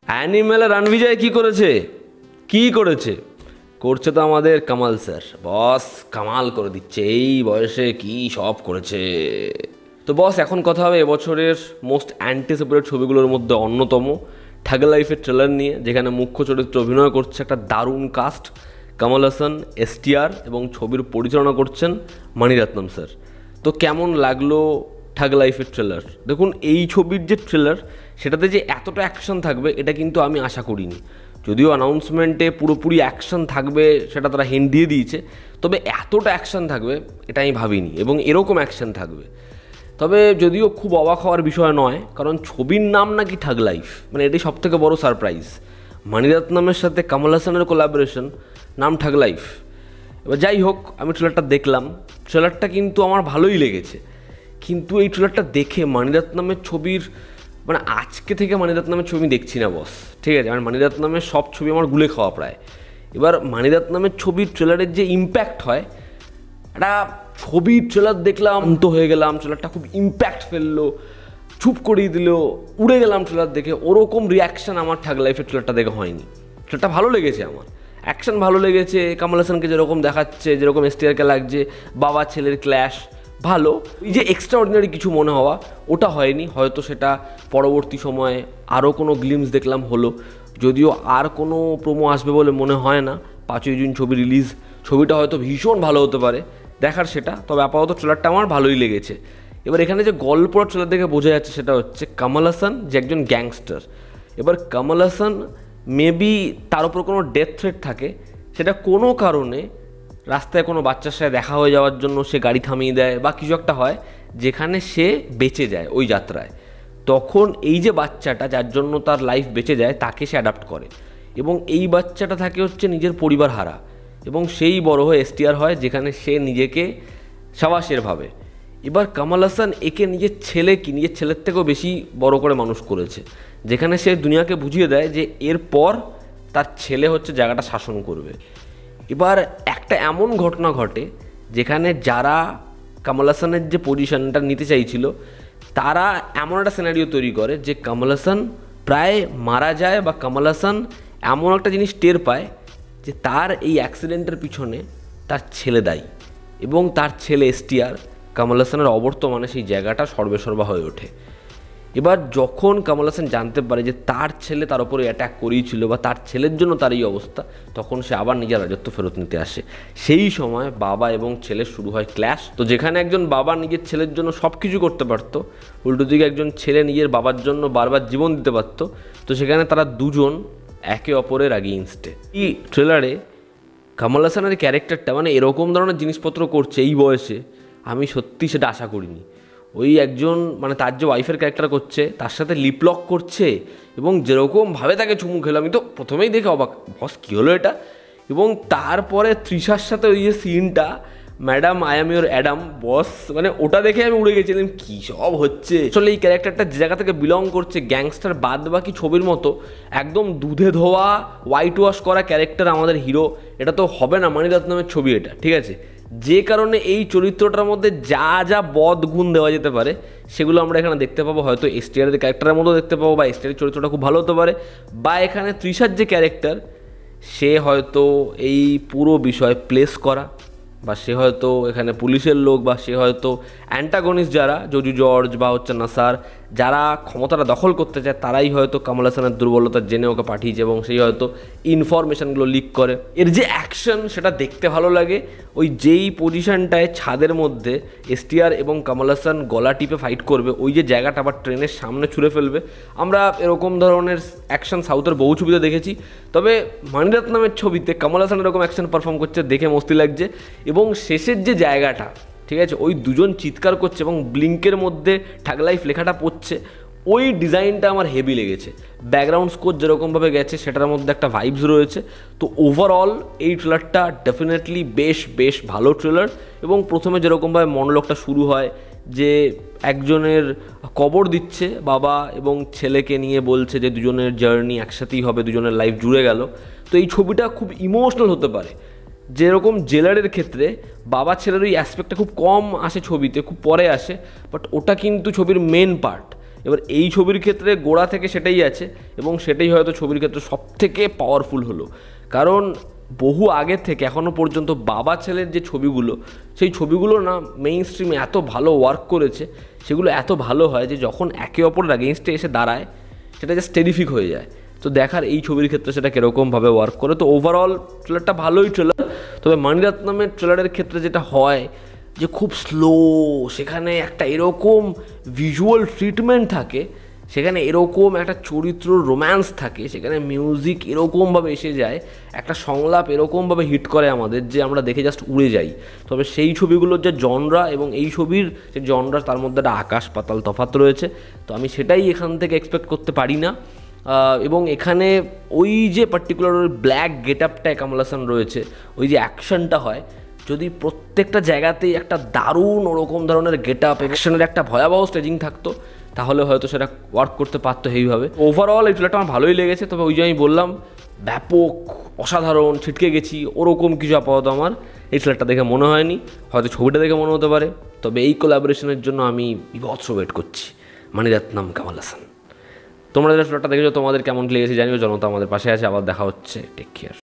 অ্যানিমেলে রণবিজয় কি করেছে? কি করেছে? করছে তো আমাদের কামাল স্যার। বস কামাল করে দিচ্ছে, এই বয়সে কি সব করেছে। তো বস, এখন কথা হবে এবছরের মোস্ট অ্যান্টিসিপেটেড ছবিগুলোর মধ্যে অন্যতম ঠাগ লাইফের ট্রেলার নিয়ে, যেখানে মুখ্য চরিত্রে অভিনয় করছে একটা দারুণ কাস্ট, কমল হাসান, এসটিআর, এবং ছবির পরিচালনা করছেন মানিরত্নম স্যার। তো কেমন লাগলো ঠাগ লাইফের ট্রেলার? দেখুন, এই ছবির যে ট্রেলার, সেটাতে যে এতটা অ্যাকশন থাকবে এটা কিন্তু আমি আশা করিনি। যদিও অ্যানাউন্সমেন্টে পুরোপুরি অ্যাকশন থাকবে সেটা তারা হিন্ট দিয়ে দিয়েছে, তবে এতটা অ্যাকশন থাকবে এটা আমি ভাবিনি, এবং এরকম অ্যাকশন থাকবে। তবে যদিও খুব অবাক হওয়ার বিষয় নয়, কারণ ছবির নাম নাকি ঠাগ লাইফ, মানে এটাই সবথেকে বড় সারপ্রাইজ। মানিরত্নমের সাথে কমল হাসানের কোলাবোরেশন, নাম ঠাগ লাইফ। এবার যাই হোক, আমি ট্রেলারটা দেখলাম, ট্রেলারটা কিন্তু আমার ভালোই লেগেছে। কিন্তু এই ট্রেলারটা দেখে মানিরত্নমের ছবির, মানে আজকে থেকে মানিরত্নমের ছবি দেখছি না বস, ঠিক আছে? মানে মানিরত্নমের সব ছবি আমার গুলে খাওয়া প্রায়। এবার মানিরত্নমের ছবির ট্রেলারের যে ইম্প্যাক্ট হয়, একটা ছবির ট্রেলার দেখলাম তো হয়ে গেলাম, ট্রেলারটা খুব ইম্প্যাক্ট ফেললো, চুপ করিয়ে দিল, উড়ে গেলাম ট্রেলার দেখে, ওরকম রিয়াকশান আমার ঠাগ লাইফের ট্রেলারটা দেখে হয়নি। ট্রেলারটা ভালো লেগেছে আমার, অ্যাকশন ভালো লেগেছে, কমল হাসানকে যেরকম দেখাচ্ছে, যেরকম এসটিআরকে লাগছে, বাবা ছেলের ক্ল্যাশ ভালো। এই যে এক্সট্রা অর্ডিনারি কিছু মনে হওয়া, ওটা হয়নি। হয়তো সেটা পরবর্তী সময়ে আরও কোনো গ্লিমস দেখলাম হলো, যদিও আর কোনো প্রোমো আসবে বলে মনে হয় না। 5ই জুন ছবি রিলিজ, ছবিটা হয়তো ভীষণ ভালো হতে পারে, দেখার সেটা। তবে আপাতত ট্রেলারটা আমার ভালোই লেগেছে। এবার এখানে যে গল্পটা ট্রেলার দেখে বোঝা যাচ্ছে সেটা হচ্ছে কমল হাসান যে একজন গ্যাংস্টার। এবার কমল হাসান মেবি তার উপর কোনো ডেথ থ্রেট থাকে, সেটা কোনো কারণে রাস্তায় কোনো বাচ্চার সাথে দেখা হয়ে যাওয়ার জন্য সে গাড়ি থামিয়ে দেয় বা কিছু একটা হয়, যেখানে সে বেঁচে যায় ওই যাত্রায়। তখন এই যে বাচ্চাটা যার জন্য তার লাইফ বেঁচে যায়, তাকে সে অ্যাডাপ্ট করে, এবং এই বাচ্চাটা থাকে হচ্ছে নিজের পরিবার হারা, এবং সেই বড় হয়ে এসটিআর হয়, যেখানে সে নিজেকে সাবাসের ভাবে। এবার কমল হাসান একে নিজের ছেলের থেকেও বেশি বড় করে মানুষ করেছে, যেখানে সে দুনিয়াকে বুঝিয়ে দেয় যে এরপর তার ছেলে হচ্ছে জায়গাটা শাসন করবে। এবার একটা এমন ঘটনা ঘটে যেখানে যারা কমল হাসানের যে পজিশনটা নিতে চাইছিল, তারা এমন একটা সিনারিও তৈরি করে যে কমল হাসান প্রায় মারা যায়, বা কমল হাসান এমন একটা জিনিস টের পায় যে তার এই অ্যাক্সিডেন্টের পিছনে তার ছেলে দায়ী, এবং তার ছেলে এসটিআর কমল হাসানের অবর্তমানে সেই জায়গাটা সর্বেসর্বা হয়ে ওঠে। এবার যখন কমল হাসান জানতে পারে যে তার ছেলে তার উপরে অ্যাটাক করিয়েছিল, বা তার ছেলের জন্য তার এই অবস্থা, তখন সে আবার নিজের রাজত্ব ফেরত নিতে আসে। সেই সময় বাবা এবং ছেলের শুরু হয় ক্ল্যাশ। তো যেখানে একজন বাবা নিজের ছেলের জন্য সব কিছু করতে পারতো, উল্টো দিকে একজন ছেলে নিজের বাবার জন্য বারবার জীবন দিতে পারতো, তো সেখানে তারা দুজন একে অপরের আগেইনস্টে। এই ট্রেলারে কমল হাসানের ক্যারেক্টারটা মানে এরকম ধরনের জিনিসপত্র করছে এই বয়সে, আমি সত্যি সেটা আশা করিনি। ওই একজন, মানে তার যে ওয়াইফের ক্যারেক্টার করছে, তার সাথে লিপলক করছে, এবং যেরকমভাবে তাকে চুমু খেলো, আমি তো প্রথমেই দেখে অবাক, বস কী হলো এটা। এবং তারপরে তৃষার সাথে ওই যে সিনটা, madam I am your Adam, boss মানে ওটা দেখে আমি উড়ে গেছিলাম, কী সব হচ্ছে। আসলে এই ক্যারেক্টারটা যে জায়গা থেকে বিলং করছে, গ্যাংস্টার বাদ বাকি ছবির মতো একদম দুধে ধোয়া হোয়াইট ওয়াশ করা ক্যারেক্টার আমাদের হিরো, এটা তো হবে না মানিরত্নমের ছবি এটা, ঠিক আছে? যে কারণে এই চরিত্রটার মধ্যে যা যা বদ গুণ দেওয়া যেতে পারে, সেগুলো আমরা এখানে দেখতে পাবো। হয়তো এসটিআরের ক্যারেক্টারের মধ্যেও দেখতে পাবো, বা এসটিআরের চরিত্রটা খুব ভালো হতে পারে, বা এখানে তৃষার যে ক্যারেক্টার, সে হয়তো এই পুরো বিষয় প্লেস করা, বা সে হয়তো এখানে পুলিশের লোক, বা সে হয়তো অ্যান্টাগনিস্ট যারা জজু জর্জ বা হচ্ছে নাসার, যারা ক্ষমতাটা দখল করতে চায়, তারাই হয়তো কমল হাসানের দুর্বলতা জেনে ওকে পাঠিয়েছে, এবং সেই হয়তো ইনফরমেশানগুলো লিক করে। এর যে অ্যাকশন সেটা দেখতে ভালো লাগে। ওই যেই পজিশনটায় ছাদের মধ্যে এসটিআর এবং কমল হাসান গলা টিপে ফাইট করবে, ওই যে জায়গাটা আবার ট্রেনের সামনে ছুঁড়ে ফেলবে, আমরা এরকম ধরনের অ্যাকশন সাউথের বহু ছবিতে দেখেছি। তবে মানিরত্নমের ছবিতে কমল হাসান এরকম অ্যাকশন পারফর্ম করছে, দেখে মস্তি লাগছে। এবং শেষের যে জায়গাটা, ঠিক আছে, ওই দুজন চিৎকার করছে এবং ব্লিঙ্কের মধ্যে ঠাগ লাইফ লেখাটা পড়ছে, ওই ডিজাইনটা আমার হেভি লেগেছে। ব্যাকগ্রাউন্ড স্কোর যেরকমভাবে গেছে সেটার মধ্যে একটা ভাইবস রয়েছে। তো ওভারঅল এই ট্রেলারটা ডেফিনেটলি বেশ ভালো ট্রেলার। এবং প্রথমে যেরকমভাবে মনোলগটা শুরু হয়, যে একজনের কবর দিচ্ছে বাবা এবং ছেলেকে নিয়ে, বলছে যে দুজনের জার্নি একসাথেই হবে, দুজনের লাইফ জুড়ে গেল। তো এই ছবিটা খুব ইমোশনাল হতে পারে। যেরকম জেলারের ক্ষেত্রে বাবা ছেলের ওই অ্যাসপেক্টটা খুব কম আসে ছবিতে, খুব পরে আসে, বাট ওটা কিন্তু ছবির মেন পার্ট। এবার এই ছবির ক্ষেত্রে গোড়া থেকে সেটাই আছে এবং সেটাই হয়তো ছবির ক্ষেত্রে সবথেকে পাওয়ারফুল হলো। কারণ বহু আগের থেকে এখনও পর্যন্ত বাবা ছেলের যে ছবিগুলো, সেই ছবিগুলো না মেইন স্ট্রিমে এত ভালো ওয়ার্ক করেছে, সেগুলো এত ভালো হয় যে যখন একে অপরের আগেনস্টে এসে দাঁড়ায় সেটা জাস্ট টেরিফিক হয়ে যায়। তো দেখার এই ছবির ক্ষেত্রে সেটা কীরকমভাবে ওয়ার্ক করে। তো ওভারঅল ট্রেলারটা ভালোই ট্রেলার। তবে মানিরত্নমের ট্রেলারের ক্ষেত্রে যেটা হয় যে খুব স্লো, সেখানে একটা এরকম ভিজুয়াল ট্রিটমেন্ট থাকে, সেখানে এরকম একটা চরিত্র রোম্যান্স থাকে, সেখানে মিউজিক এরকমভাবে এসে যায়, একটা সংলাপ এরকমভাবে হিট করে আমাদের যে আমরা দেখে জাস্ট উড়ে যাই। তবে সেই ছবিগুলোর যে জনরা এবং এই ছবির যে জনরা, তার মধ্যে একটা আকাশ পাতাল তফাৎ রয়েছে। তো আমি সেটাই এখান থেকে এক্সপেক্ট করতে পারি না। এবং এখানে ওই যে পার্টিকুলার ওই ব্ল্যাক গেট আপটায় কমল হাসান রয়েছে, ওই যে অ্যাকশনটা হয়, যদি প্রত্যেকটা জায়গাতেই একটা দারুণ ওরকম ধরনের গেট আপ, অ্যাকশনের একটা ভয়াবহ স্টেজিং থাকতো, তাহলে হয়তো সেটা ওয়ার্ক করতে পারতো হেভিভাবে। ওভারঅল এই ট্রেলারটা আমার ভালোই লেগেছে। তবে ওই যে আমি বললাম, ব্যাপক, অসাধারণ, ছিটকে গেছি ওরকম কিছু আপাতত আমার এই ট্রেলারটা দেখে মনে হয়নি। হয়তো ছবিটা দেখে মনে হতে পারে। তবে এই কোলাবোরেশনের জন্য আমি বিভৎস ওয়েট করছি, মানিরত্নম কমল হাসান। তোমরা যারা ট্রেলারটা দেখেছো তোমাদের কেমন লেগেছে জানিও। জনতা আমাদের পাশে আছে। আবার দেখা হচ্ছে। Take care.